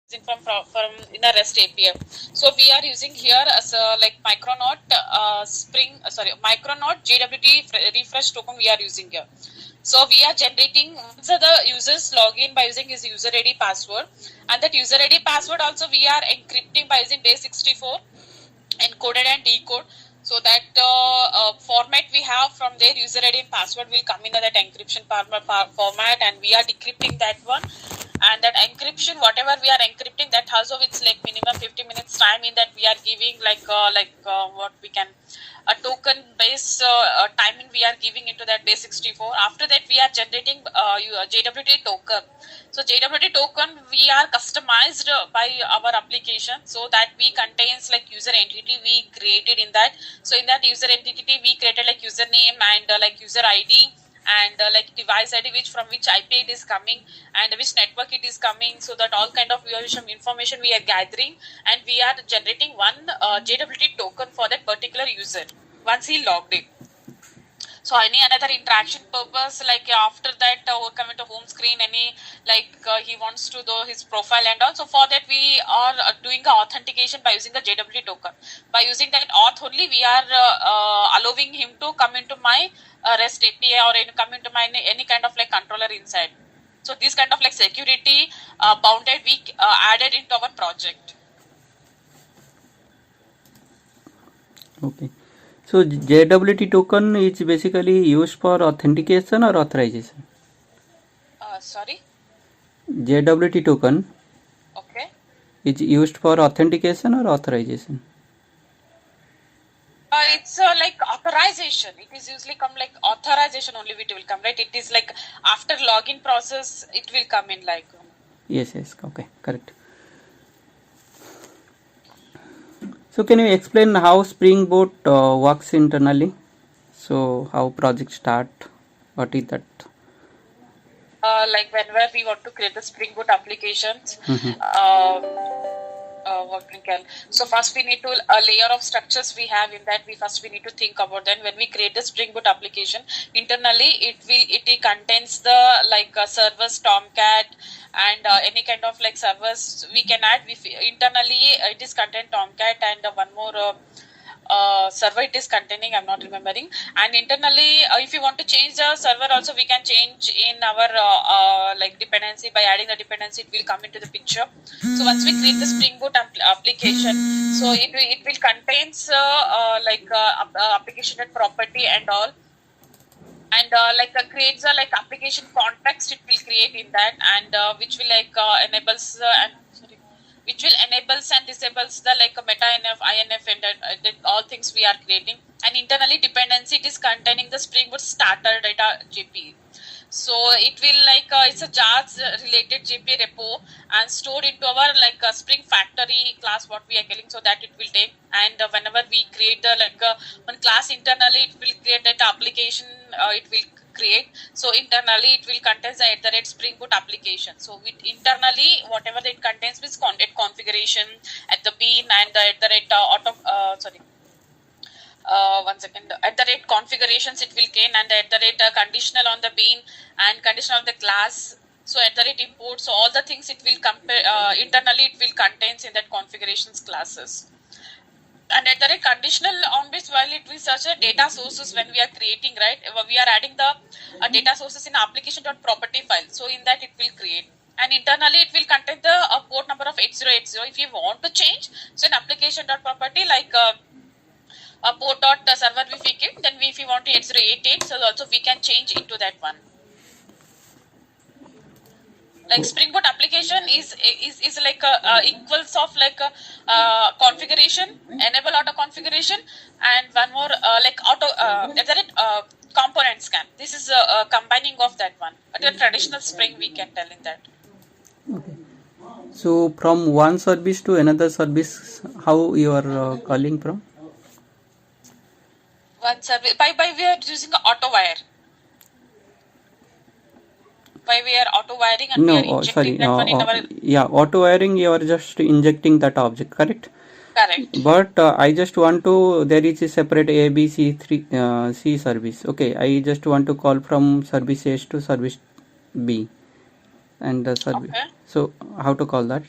from in a REST API. So we are using here as like Micronaut Micronaut JWT refresh token we are using here. So we are generating once the users log in by using his user ID password, and that user ID password also we are encrypting by using base64 encoded and decode, so that format we have from their user ID and password will come in that encryption format, and we are decrypting that one. And that encryption, whatever we are encrypting, that also it's like minimum 50 minutes time in that we are giving what we can a token base timing we are giving into that base 64. After that we are generating JWT token. So JWT token we are customized by our application, so that we contains like user entity we created in that. So in that user entity we created like username and like user ID and like device ID, which from which IP it is coming and which network it is coming, so that all kind of information we are gathering, and we are generating one JWT token for that particular user once he logged in. So any another interaction purpose, like after that coming to home screen, any like he wants to do his profile, and also for that we are doing the authentication by using the JWT token. By using that auth only, we are allowing him to come into my REST API or come into my any kind of like controller inside. So this kind of like security bounded we added into our project. Okay. So JWT token is basically used for authentication or authorization? Sorry? JWT token Okay. is used for authentication or authorization? It's like authorization. It is usually come like authorization only it will come, right? It is like after login process it will come in like. Yes, okay, correct. So can you explain how Spring Boot works internally? So how project start? What is that? Like whenever we want to create the Spring Boot applications, what we can. So first we need to a layer of structures we have in that. We need to think about them. When we create the Spring Boot application, internally it contains the like servers Tomcat and any kind of like servers we can add. Internally it is contain Tomcat and one more. Server it is containing, I'm not remembering. And internally if you want to change the server also, we can change in our like dependency. By adding the dependency it will come into the picture. So once we create the Spring Boot application, so it will contains application and property and all, and creates a like application context it will create in that, and which will like enables which will enables and disables the like meta inf, inf, and that all things we are creating. And internally dependency it is containing the Spring Boot starter data JP. So it will like it's a jars related JP repo and stored into our like Spring Factory class what we are calling, so that it will take. And whenever we create the like one class internally, it will create that application. It will create. So internally it will contains the Spring Boot application. So with internally whatever it contains is content configuration at the bean and one second, at the rate configurations it will gain, and at the rate conditional on the bean and conditional of the class. So at the rate import, so all the things it will compare internally it will contains in that configurations classes. And at the rate conditional on which, while it will search a data sources when we are creating, right, we are adding the data sources in application.property file. So in that it will create, and internally it will contain the port number of 8080 if you want to change. So in application.property like a port dot the server we give, then if you want to 8088, so also we can change into that one. Like Spring Boot application is like equals of like configuration, enable auto configuration, and one more like auto component scan. This is combining of that one. The traditional Spring we can tell in that. Okay. So from one service to another service, how you are calling from? One service by we are using auto wire. Why we are auto wiring and we are injecting that one in our... auto wiring you are just injecting that object, correct? Correct. But I just want to, there is a separate ABC3 C service. Okay, I just want to call from service A to service B and the service. Okay. So how to call that?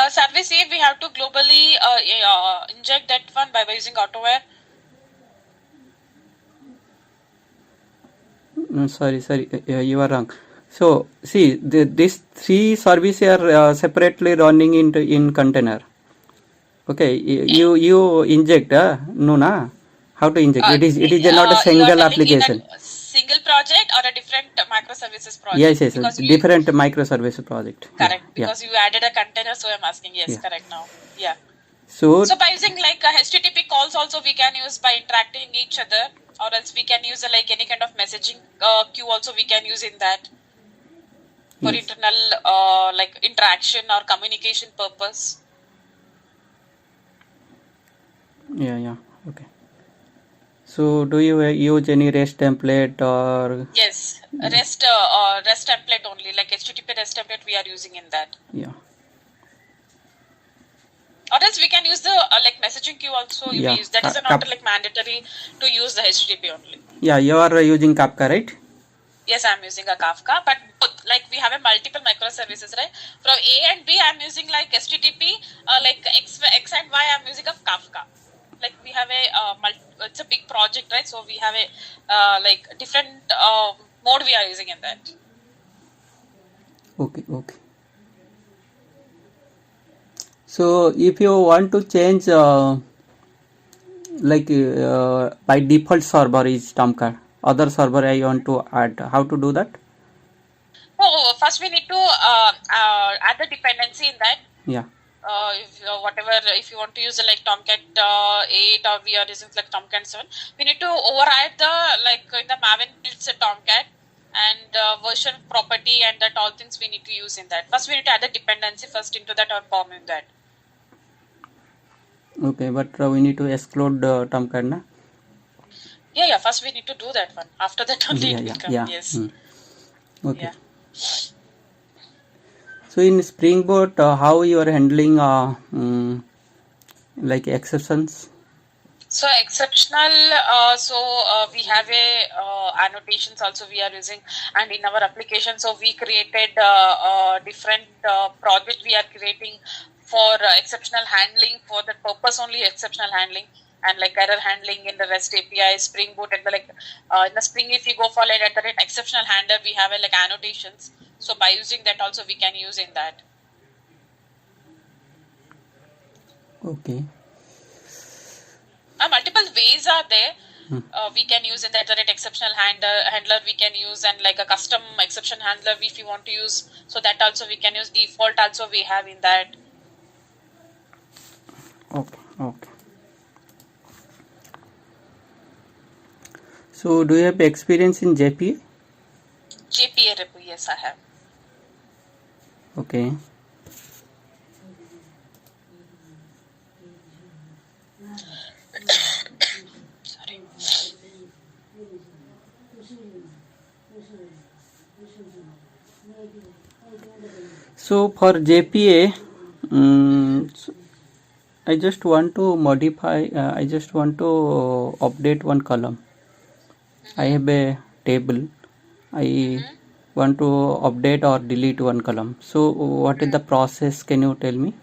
Service if we have to globally inject that one by using AutoWare. Sorry, you are wrong. So see, these three services are separately running in container. Okay, you inject, no na? How to inject? It is not a You are single telling in application. a single project or a different microservices project, Yes, because we different microservice project. Yeah, correct, because you added a container, so I'm asking. Yes, yeah. correct now. Yeah. So So by using like HTTP calls also we can use by interacting each other, or else we can use like any kind of messaging queue also we can use in that for yes, internal like interaction or communication purpose. yeah, okay. So do you use any REST template or Yes, REST template only, like HTTP REST template we are using in that. yeah, Or else we can use the like messaging queue also. If we yeah, use that, is not like mandatory to use the HTTP only. yeah, you are using Kafka, right? Yes, I'm using a Kafka, but both, like we have a multiple microservices, right? From A and B, I'm using like HTTP, like X and Y, I'm using a Kafka. Like we have a it's a big project, right? So we have a like different mode we are using in that. Okay. So if you want to change by default server is Tomcat, other server I want to add, how to do that? Oh, first we need to add the dependency in that. Yeah, If whatever, if you want to use like Tomcat 8 or we are using like Tomcat 7, we need to override the like in the Maven it's a Tomcat and version property and that all things we need to use in that. First we need to add the dependency first into that or form in that. okay, but we need to exclude Tomcat, na? Yeah. First we need to do that one. After that only it will come. Yeah. Yes. Okay. Yeah. So in Spring Boot, how you are handling like exceptions? So exceptional. We have a annotations also we are using, and in our application, so we created different project we are creating for exceptional handling for the purpose only exceptional handling and like error handling in the REST API, Spring Boot, and the like in the Spring if you go for like at the rate exceptional handler, we have like annotations. So by using that also we can use in that. Okay. Multiple ways are there. We can use in that exceptional handler we can use, and like a custom exception handler if you want to use, so that also we can use. Default also we have in that. Okay. So do you have experience in JPA? JPA repo, yes I have. Okay. Sorry. So for JPA, I just want to modify, I just want to update one column. I have a table. I want to update or delete one column. So what is the process? Can you tell me?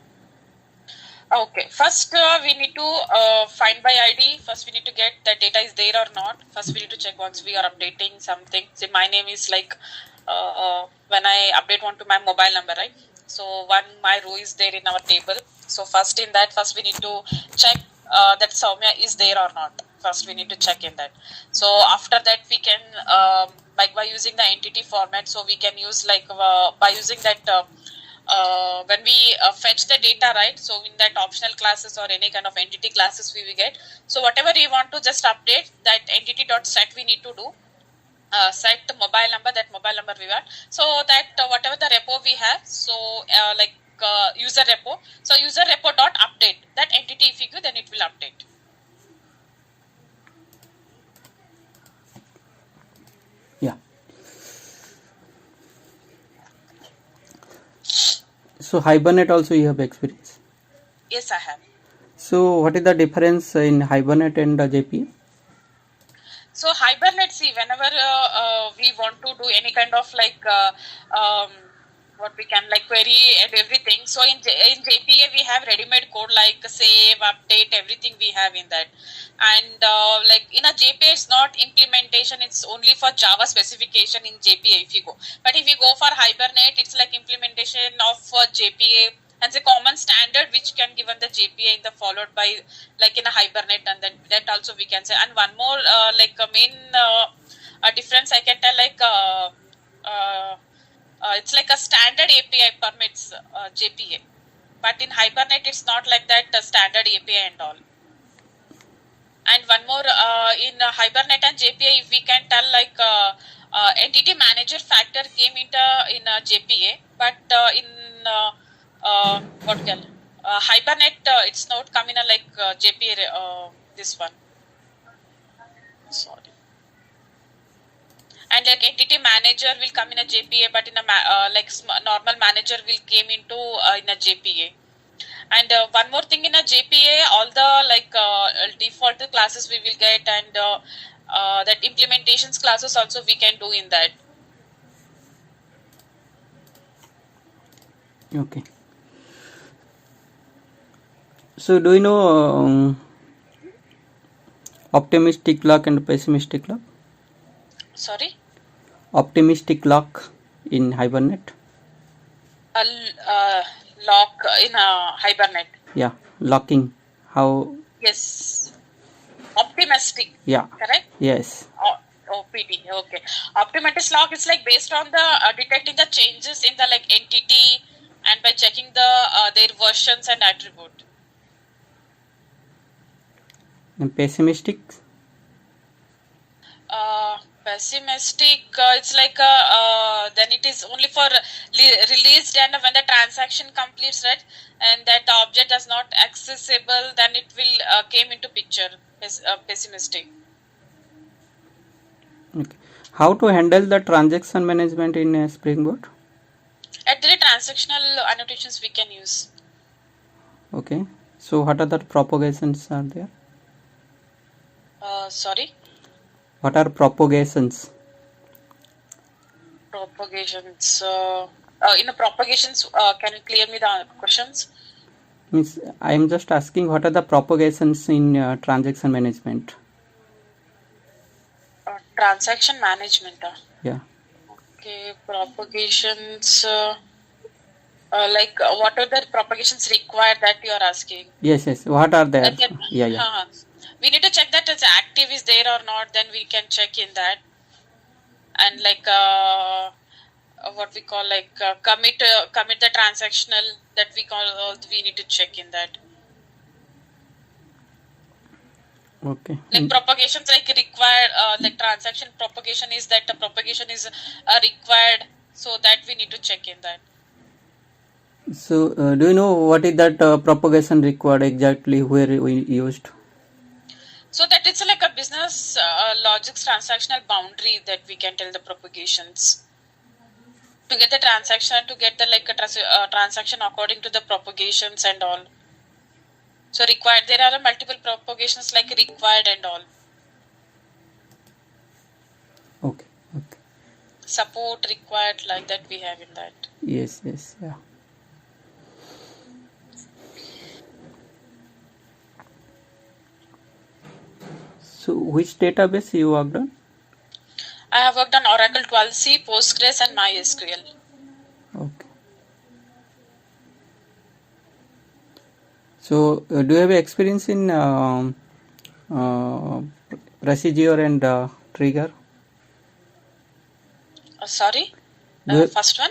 Okay, first we need to find by ID. First we need to get that data is there or not. First we need to check once we are updating something. See, my name is like when I update one to my mobile number, right? So my row is there in our table. So first in that, first we need to check that Soumya is there or not. First we need to check in that. So after that we can like by using the entity format. So we can use like by using that. When we fetch the data, right? So in that optional classes or any kind of entity classes we will get. So whatever we want to just update that entity.set we need to do. Set the mobile number, that mobile number we want. So that whatever the repo we have, so like user repo. So user repo dot update that entity if you give, then it will update. Yeah. So Hibernate also you have experience? Yes, I have. So what is the difference in Hibernate and JPA? So Hibernate, see, whenever we want to do any kind of like what we can like query and everything. So in JPA we have ready-made code like save, update, everything we have in that. And like in a JPA it's not implementation, it's only for Java specification in JPA if you go. But if you go for Hibernate, it's like implementation of JPA and the common standard which can given the JPA in the followed by like in a Hibernate, and then that also we can say. And one more like a main difference I can tell, like it's like a standard API permits JPA, but in Hibernate it's not like that standard API and all. And one more in Hibernate and JPA, if we can tell, like entity manager factor came into in JPA, but in what can Hibernate it's not come in a like JPA this one. Sorry. And like entity manager will come in a JPA, but in a like normal manager will came into in a JPA. And one more thing, in a JPA, all the like default classes we will get, and that implementations classes also we can do in that. Okay. So do you know optimistic lock and pessimistic lock? Sorry? Optimistic lock in Hibernate? Lock in Hibernate. Yeah, locking. How? Yes. Optimistic. Yeah. Correct? Yes. OPD. Okay. Optimistic lock is like based on the detecting the changes in the like entity and by checking the their versions and attribute. And pessimistic? Pessimistic, it's like then it is only for released, and when the transaction completes, right, and that the object is not accessible, then it will came into picture. Pessimistic. Okay. How to handle the transaction management in Spring Boot? At the transactional annotations we can use. Okay. So what are the propagations are there? Sorry? What are propagations? Propagations. In the propagations, can you clear me the questions? Means I am just asking what are the propagations in transaction management? Transaction management. Yeah. Okay, propagations. Like what are the propagations required that you are asking? Yes. What are there? Yeah. We need to check that it's active is there or not. Then we can check in that. And like what we call like commit the transactional, that we need to check in that. Okay. Like propagations like required, like transaction propagation is that the propagation is required, so that we need to check in that. So do you know what is that propagation required exactly, where we used? So that it's like a business logics transactional boundary that we can tell the propagations. To get the transaction, to get the like a transaction according to the propagations and all. So required, there are multiple propagations like required and all. Okay. Support required, like that we have in that. Yes, yeah. So which database you worked on? I have worked on Oracle 12c, Postgres and MySQL. Okay. So do you have experience in procedure and trigger? Sorry? First one?